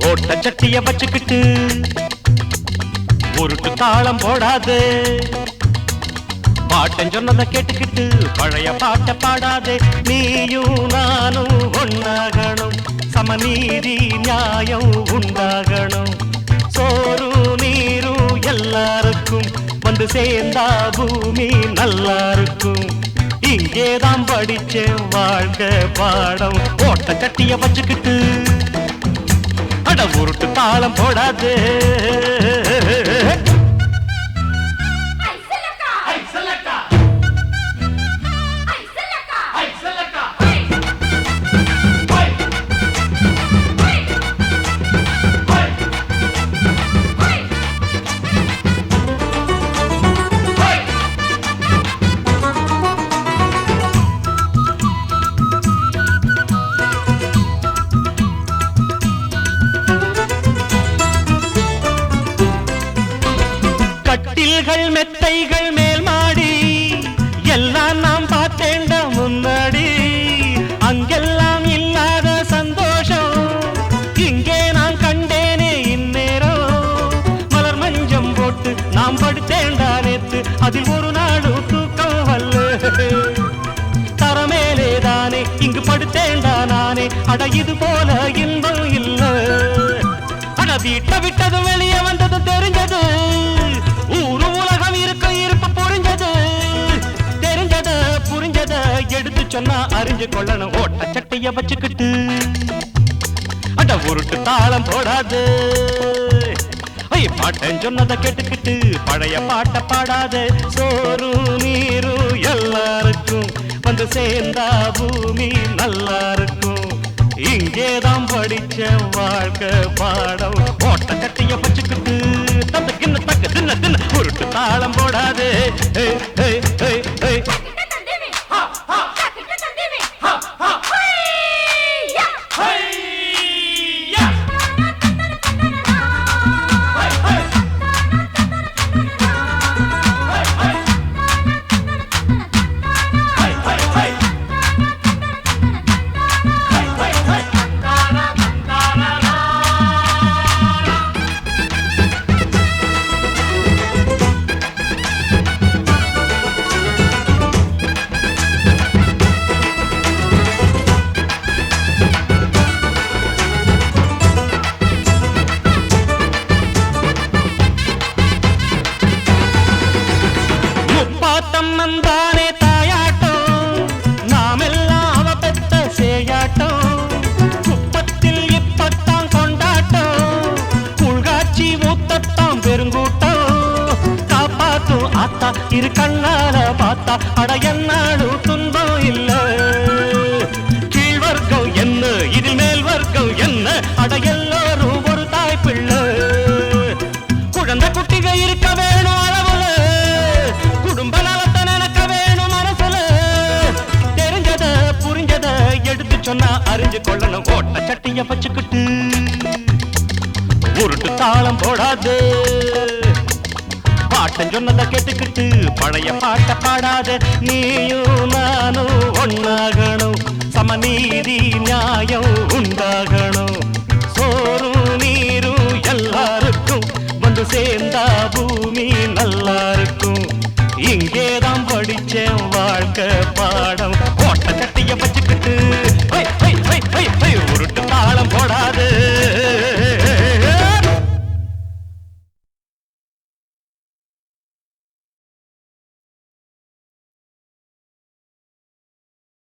ஓட்ட சட்டிய வச்சுக்கிட்டு உருட்டு தாளம் போடாதே, பாட்டன் சொன்னதை கேட்டுக்கிட்டு பழைய பாட்ட பாடாதே. நீயும் நானும் ஒன்னாகணும், சமநீதி நியாயம் உண்டாகணும். சோறு நீரும் எல்லாருக்கும் வந்து சேர்ந்தா பூமி நல்லா இருக்கும். இங்கேதான் படிச்சேன் வாழ்க்கை பாடம். ஓட்ட சட்டிய வச்சுக்கிட்டு அட உருட்டு தாளம் போடாதே. கட்டில்கள் மெத்தைகள் மேல் மாடி எல்லாம் நாம் பார்த்தேண்ட முன்னாடி. அங்கெல்லாம் இல்லாத சந்தோஷம் இங்கே நான் கண்டேனே இந்நேரம். மலர் மஞ்சம் போட்டு நாம் படுத்தேண்டா நேத்து, அதில் ஒரு நாடு தூக்கம் வல்ல. தரமேலே தானே இங்கு படுத்தேண்டா நானே, அட இது போல இன்பம் இல்ல. அட வீட்டை விட்டதும் வெளியே வந்ததும் தெரிஞ்சது, ஊரு உலகம் இருக்க இருப்பு புரிஞ்சது. தெரிஞ்சத புரிஞ்சத எடுத்து சொன்னா அறிஞ்சு கொள்ளணும். ஓட்ட சட்டைய வச்சுக்கிட்டு அட உருட்டு தாளம் போடாது. பாட்டன் சொன்னதை கேட்டுக்கிட்டு பழைய பாட்ட பாடாத. சோறு நீரும் எல்லாருக்கும் வந்து சேர்ந்தா பூமி நல்லா இருக்கும். இங்கேதான் படிச்ச வாழ்க்கை பாடம். ஓட்ட சட்டிய வச்சுக்கிட்டு தந்துக்கின்னு தக்க தின்ன தின்ன உருட்டு தாளம் போடாது. தம்மந்தானே தாயாட்டம், நாமெல்லாம் அவ பெத்த சேயாட்டம். குப்பத்தில் இப்பத்தான் கொண்டாட்டம், உள்காட்சி ஊத்தத்தான் பெருங்கூட்டம். காப்பாத்தும் ஆத்தா இரு கண்ணால பார்த்தா அட என்னாடு துன்பம் இல்ல. கீழ் வர்க்கம் என்ன இதில் மேல் வர்க்கம் என்ன, அட எல்லோரும் ஒரு தாய் பிள்ளை. குழந்தை குட்டிக இருக்க வேணும் அளவுல, குடும்ப நலத்தை நினைக்க வேணும் மனசுல. தெரிஞ்சத புரிஞ்சத எடுத்து சொன்னா அறிஞ்சு கொள்ளணும். ஓட்ட சட்டிய வச்சுக்கிட்டு உருட்டு தாளம் போடாது. பாட்டன் சொன்னதை கேட்டுக்கிட்டு பழைய பாட்ட பாடாத. நீயும் நானும் ஒன்னாகணும், சமநீதி நியாயம் உண்டாகணும். சோறும் நீரும் எல்லாருக்கும் வந்து சேர்ந்தா பூமி நல்லா இருக்கும். இங்கேதான் படிச்சேன் வாழ்க்கை பாடம்.